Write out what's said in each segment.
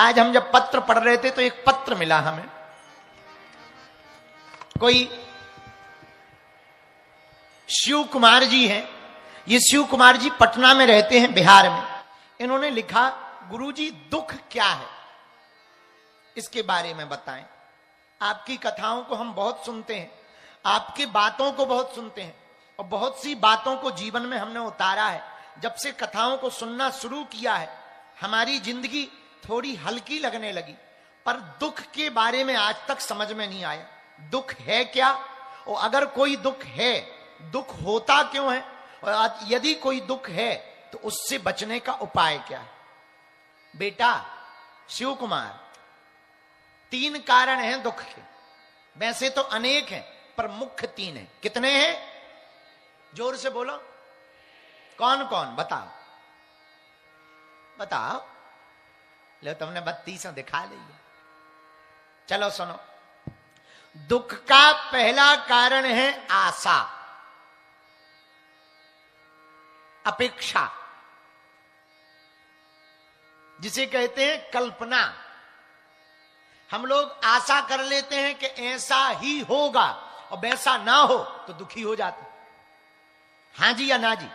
आज हम जब पत्र पढ़ रहे थे तो एक पत्र मिला हमें, कोई शिव कुमार जी हैं। ये शिव कुमार जी पटना में रहते हैं, बिहार में। इन्होंने लिखा, गुरुजी दुख क्या है इसके बारे में बताएं। आपकी कथाओं को हम बहुत सुनते हैं, आपकी बातों को बहुत सुनते हैं, और बहुत सी बातों को जीवन में हमने उतारा है। जब से कथाओं को सुनना शुरू किया है, हमारी जिंदगी थोड़ी हल्की लगने लगी, पर दुख के बारे में आज तक समझ में नहीं आया। दुख है क्या, और अगर कोई दुख है, दुख होता क्यों है, और यदि कोई दुख है तो उससे बचने का उपाय क्या है। बेटा शिव कुमार, 3 कारण हैं दुख के। वैसे तो अनेक हैं, पर मुख्य 3 हैं। कितने हैं? जोर से बोलो, कौन कौन? बताओ बताओ। ले तुमने 32 दिखा ली। चलो सुनो। दुख का पहला कारण है आशा, अपेक्षा, जिसे कहते हैं कल्पना। हम लोग आशा कर लेते हैं कि ऐसा ही होगा, और वैसा ना हो तो दुखी हो जाते। हां जी या ना जी?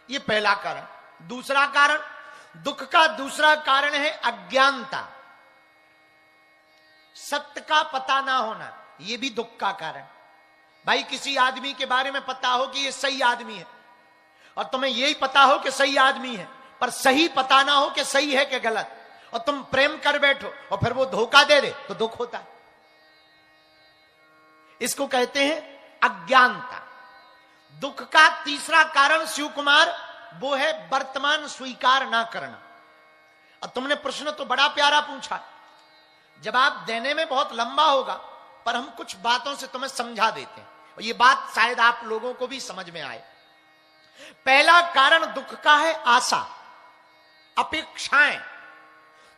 ये पहला कारण। दूसरा कारण, दुख का दूसरा कारण है अज्ञानता, सत्य का पता ना होना। यह भी दुख का कारण। भाई किसी आदमी के बारे में पता हो कि ये सही आदमी है, और तुम्हें यही पता हो कि सही आदमी है, पर सही पता ना हो कि सही है कि गलत, और तुम प्रेम कर बैठो और फिर वो धोखा दे दे, तो दुख होता है। इसको कहते हैं अज्ञानता। दुख का तीसरा कारण शिव कुमार, वो है वर्तमान स्वीकार ना करना। और तुमने प्रश्न तो बड़ा प्यारा पूछा, जवाब देने में बहुत लंबा होगा, पर हम कुछ बातों से तुम्हें समझा देते हैं, और ये बात शायद आप लोगों को भी समझ में आए। पहला कारण दुख का है आशा, अपेक्षाएं।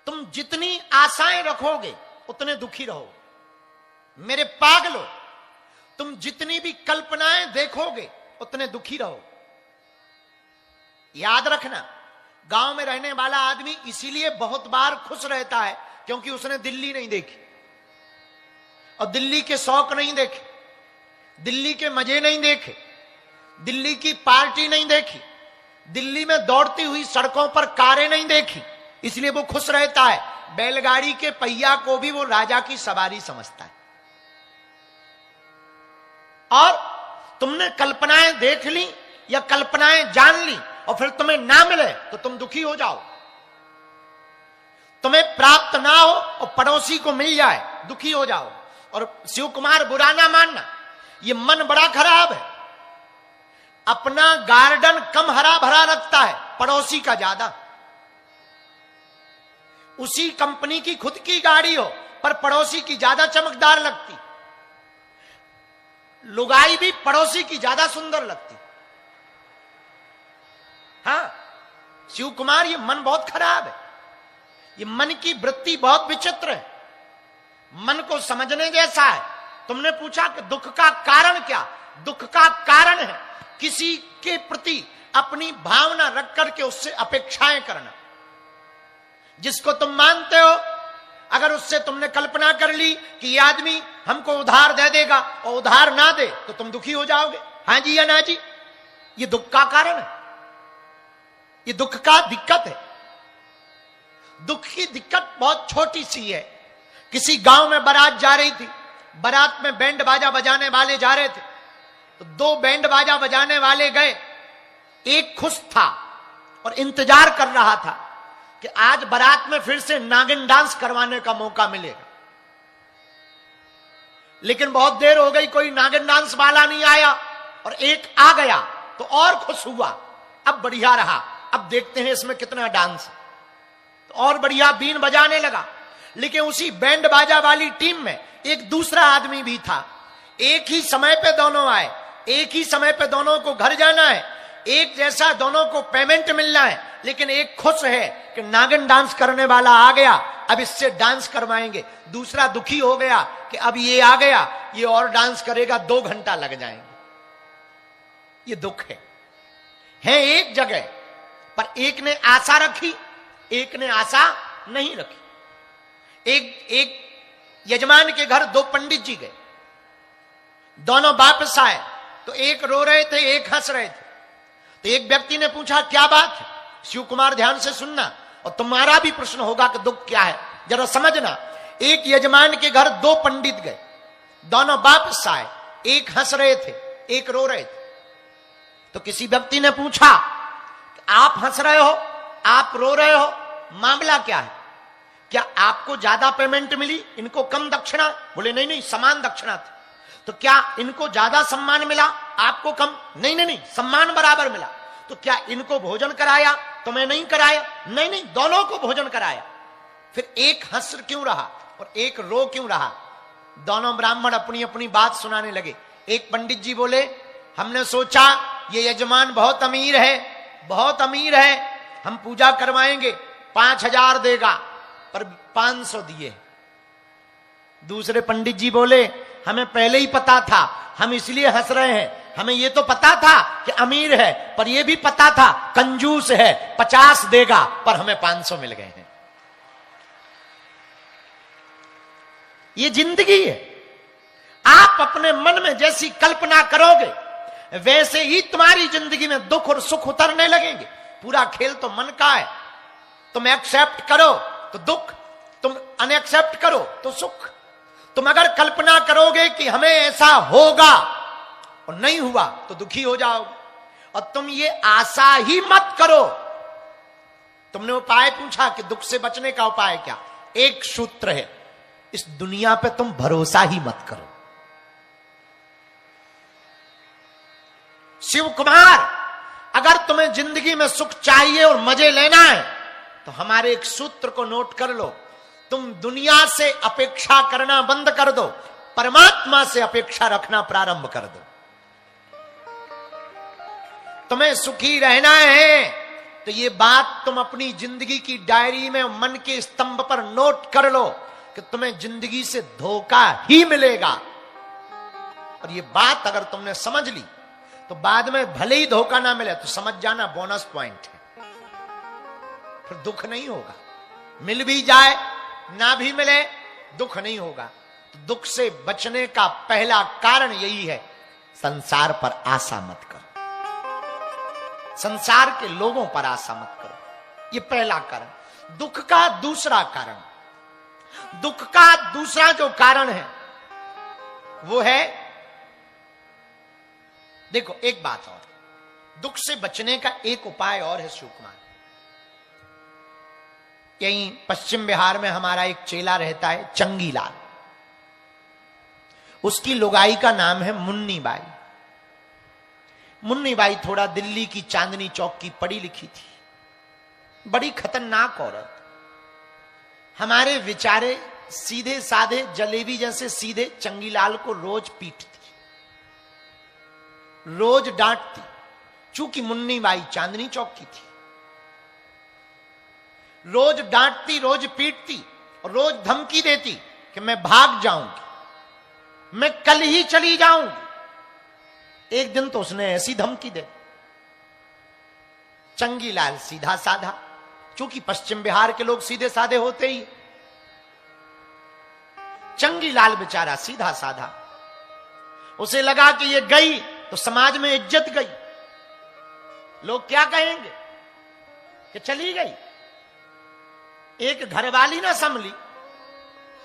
तुम जितनी आशाएं रखोगे उतने दुखी रहोगे। मेरे पागलो, तुम जितनी भी कल्पनाएं देखोगे उतने दुखी रहो। याद रखना, गांव में रहने वाला आदमी इसीलिए बहुत बार खुश रहता है क्योंकि उसने दिल्ली नहीं देखी, और दिल्ली के शौक नहीं देखे, दिल्ली के मजे नहीं देखे, दिल्ली की पार्टी नहीं देखी, दिल्ली में दौड़ती हुई सड़कों पर कारें नहीं देखी, इसलिए वो खुश रहता है। बैलगाड़ी के पहिया को भी वो राजा की सवारी समझता है। और तुमने कल्पनाएं देख ली या कल्पनाएं जान ली, और फिर तुम्हें ना मिले तो तुम दुखी हो जाओ। तुम्हें प्राप्त ना हो और पड़ोसी को मिल जाए, दुखी हो जाओ। और शिव कुमार, बुरा ना मानना, ये मन बड़ा खराब है। अपना गार्डन कम हरा भरा रखता है, पड़ोसी का ज्यादा। उसी कंपनी की खुद की गाड़ी हो, पर पड़ोसी की ज्यादा चमकदार लगती। लुगाई भी पड़ोसी की ज्यादा सुंदर लगती। हाँ शिव कुमार, ये मन बहुत खराब है। ये मन की वृत्ति बहुत विचित्र है, मन को समझने जैसा है। तुमने पूछा कि दुख का कारण क्या? दुख का कारण है किसी के प्रति अपनी भावना रख करके उससे अपेक्षाएं करना। जिसको तुम मानते हो, अगर उससे तुमने कल्पना कर ली कि ये आदमी हमको उधार दे देगा और उधार ना दे तो तुम दुखी हो जाओगे। हां जी या ना जी? ये दुख का कारण है, ये दुख का दिक्कत है। दुख की दिक्कत बहुत छोटी सी है। किसी गांव में बारात जा रही थी, बारात में बैंड बाजा बजाने वाले जा रहे थे, तो 2 बैंड बाजा बजाने वाले गए। एक खुश था और इंतजार कर रहा था कि आज बारात में फिर से नागिन डांस करवाने का मौका मिलेगा। लेकिन बहुत देर हो गई, कोई नागिन डांस वाला नहीं आया, और एक आ गया तो और खुश हुआ। अब बढ़िया रहा, अब देखते हैं इसमें कितना डांस। तो और बढ़िया बीन बजाने लगा। लेकिन उसी बैंड बाजा वाली टीम में एक दूसरा आदमी भी था। एक ही समय पे दोनों आए, एक ही समय पे दोनों को घर जाना है, एक जैसा दोनों को पेमेंट मिलना है। लेकिन एक खुश है कि नागिन डांस करने वाला आ गया, अब इससे डांस करवाएंगे। दूसरा दुखी हो गया कि अब ये आ गया, ये और डांस करेगा, 2 घंटा लग जाएंगे। ये दुख है एक जगह, पर एक ने आशा रखी, एक ने आशा नहीं रखी। एक यजमान के घर दो पंडित जी गए, दोनों वापस आए तो एक रो रहे थे, एक हंस रहे थे। तो एक व्यक्ति ने पूछा क्या बात है? शिव कुमार ध्यान से सुनना और तुम्हारा भी प्रश्न होगा कि दुख क्या है, जरा समझना। एक यजमान के घर दो पंडित गए, दोनों वापस आए, एक हंस रहे थे, एक रो रहे थे। तो किसी व्यक्ति ने पूछा आप हंस रहे हो, आप रो रहे हो, मामला क्या है? क्या आपको ज्यादा पेमेंट मिली, इनको कम दक्षिणा? बोले नहीं नहीं, समान दक्षिणा थी। तो क्या इनको ज्यादा सम्मान मिला, आपको कम? नहीं नहीं नहीं, सम्मान बराबर मिला। तो क्या इनको भोजन कराया, तुम्हें नहीं कराया? नहीं नहीं, दोनों को भोजन कराया। फिर एक हंस क्यों रहा और एक रो क्यों रहा? दोनों ब्राह्मण अपनी अपनी बात सुनाने लगे। एक पंडित जी बोले हमने सोचा ये यजमान बहुत अमीर है, बहुत अमीर है, हम पूजा करवाएंगे, 5,000 देगा, पर 500 दिए। दूसरे पंडित जी बोले हमें पहले ही पता था, हम इसलिए हंस रहे हैं, हमें ये तो पता था कि अमीर है, पर ये भी पता था कंजूस है, 50 देगा, पर हमें 500 मिल गए हैं। ये जिंदगी है। आप अपने मन में जैसी कल्पना करोगे वैसे ही तुम्हारी जिंदगी में दुख और सुख उतरने लगेंगे। पूरा खेल तो मन का है। तुम एक्सेप्ट करो तो दुख, तुम अनएक्सेप्ट करो तो सुख। तुम अगर कल्पना करोगे कि हमें ऐसा होगा और नहीं हुआ तो दुखी हो जाओगे। और तुम ये आशा ही मत करो। तुमने उपाय पूछा कि दुख से बचने का उपाय क्या? एक सूत्र है, इस दुनिया पे तुम भरोसा ही मत करो। शिव कुमार, अगर तुम्हें जिंदगी में सुख चाहिए और मजे लेना है तो हमारे एक सूत्र को नोट कर लो। तुम दुनिया से अपेक्षा करना बंद कर दो, परमात्मा से अपेक्षा रखना प्रारंभ कर दो। तुम्हें सुखी रहना है तो ये बात तुम अपनी जिंदगी की डायरी में, मन के स्तंभ पर नोट कर लो कि तुम्हें जिंदगी से धोखा ही मिलेगा। और ये बात अगर तुमने समझ ली तो बाद में भले ही धोखा ना मिले तो समझ जाना बोनस पॉइंट है, फिर दुख नहीं होगा। मिल भी जाए ना भी मिले दुख नहीं होगा। तो दुख से बचने का पहला कारण यही है, संसार पर आशा मत करो, संसार के लोगों पर आशा मत करो। ये पहला कारण। दुख का दूसरा कारण, दुख का दूसरा जो कारण है वो है, देखो एक बात और, दुख से बचने का एक उपाय और है शिव कुमार। यहीं पश्चिम बिहार में हमारा एक चेला रहता है चंगी लाल, उसकी लुगाई का नाम है मुन्नी बाई। मुन्नी बाई थोड़ा दिल्ली की चांदनी चौक की पढ़ी लिखी थी, बड़ी खतरनाक औरत। हमारे विचारे सीधे साधे जलेबी जैसे सीधे चंगीलाल को रोज पीटती, रोज डांटती, चूंकि मुन्नी बाई चांदनी चौक की थी। रोज डांटती, रोज पीटती और रोज धमकी देती कि मैं भाग जाऊंगी, मैं कल ही चली जाऊंगी। एक दिन तो उसने ऐसी धमकी दे। चंगीलाल सीधा साधा, चूंकि पश्चिम बिहार के लोग सीधे साधे होते ही, चंगीलाल बेचारा सीधा साधा। उसे लगा कि ये गई तो समाज में इज्जत गई, लोग क्या कहेंगे कि चली गई। एक घरवाली ना संभली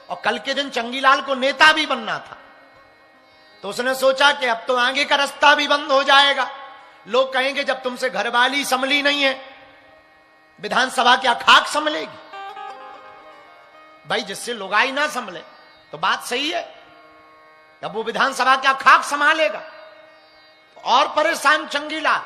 और कल के दिन चंगीलाल को नेता भी बनना था, तो उसने सोचा कि अब तो आगे का रास्ता भी बंद हो जाएगा। लोग कहेंगे जब तुमसे घरवाली संभली नहीं है, विधानसभा क्या खाक संभलेगी? भाई जिससे लुगाई ना संभले तो बात सही है, अब वो विधानसभा क्या खाक संभालेगा? तो और परेशान चंगीलाल।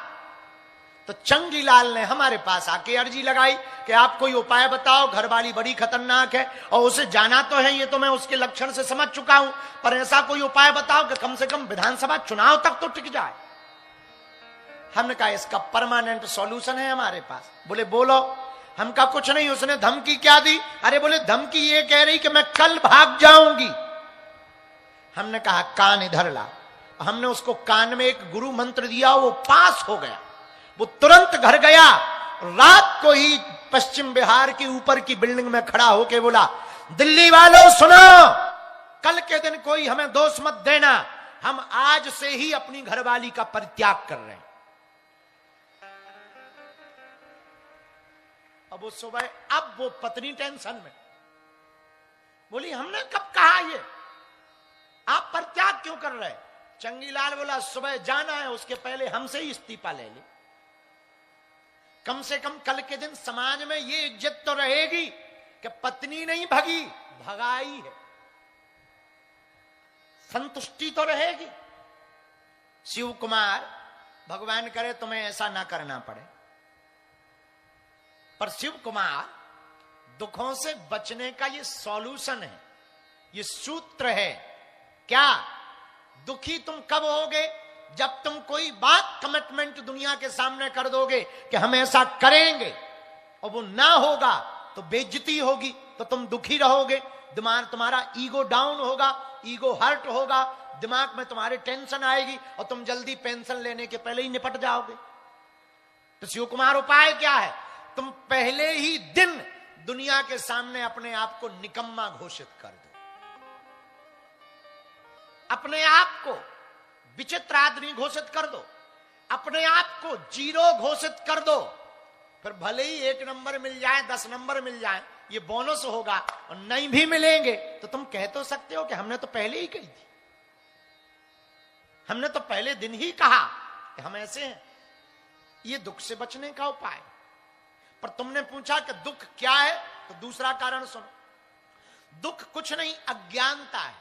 तो चंगीलाल ने हमारे पास आके अर्जी लगाई कि आप कोई उपाय बताओ, घरवाली बड़ी खतरनाक है और उसे जाना तो है, ये तो मैं उसके लक्षण से समझ चुका हूं, पर ऐसा कोई उपाय बताओ कि कम से कम विधानसभा चुनाव तक तो टिक जाए। हमने कहा इसका परमानेंट सॉल्यूशन है हमारे पास। बोले बोलो। हम कहा कुछ नहीं। उसने धमकी क्या दी? अरे बोले धमकी ये कह रही कि मैं कल भाग जाऊंगी। हमने कहा कान इधर ला। हमने उसको कान में एक गुरु मंत्र दिया, वो पास हो गया। वो तुरंत घर गया, रात को ही पश्चिम बिहार की ऊपर की बिल्डिंग में खड़ा होके बोला, दिल्ली वालों सुनो, कल के दिन कोई हमें दोष मत देना, हम आज से ही अपनी घरवाली का परित्याग कर रहे हैं। अब वो सुबह, अब वो पत्नी टेंशन में बोली, हमने कब कहा ये, आप परित्याग क्यों कर रहे? चंगीलाल बोला, सुबह जाना है, उसके पहले हमसे ही इस्तीफा ले ले। कम से कम कल के दिन समाज में ये इज्जत तो रहेगी कि पत्नी नहीं भगी, भगाई है, संतुष्टि तो रहेगी। शिव कुमार, भगवान करे तुम्हें ऐसा ना करना पड़े, पर शिव कुमार दुखों से बचने का ये सॉल्यूशन है, ये सूत्र है। क्या? दुखी तुम कब होगे? जब तुम कोई बात कमिटमेंट दुनिया के सामने कर दोगे कि हम ऐसा करेंगे और वो ना होगा तो बेइज्जती होगी, तो तुम दुखी रहोगे, दिमाग तुम्हारा ईगो डाउन होगा, ईगो हर्ट होगा, दिमाग में तुम्हारे टेंशन आएगी और तुम जल्दी पेंशन लेने के पहले ही निपट जाओगे। तो शिव कुमार उपाय क्या है? तुम पहले ही दिन दुनिया के सामने अपने आप को निकम्मा घोषित कर दो, अपने आप को विचित्र आदमी घोषित कर दो, अपने आप को जीरो घोषित कर दो। फिर भले ही 1 नंबर मिल जाए, 10 नंबर मिल जाए, ये बोनस होगा, और नहीं भी मिलेंगे तो तुम कह तो सकते हो कि हमने तो पहले ही कही थी, हमने तो पहले दिन ही कहा कि हम ऐसे हैं। ये दुख से बचने का उपाय। पर तुमने पूछा कि दुख क्या है, तो दूसरा कारण सुनो। दुख कुछ नहीं, अज्ञानता है।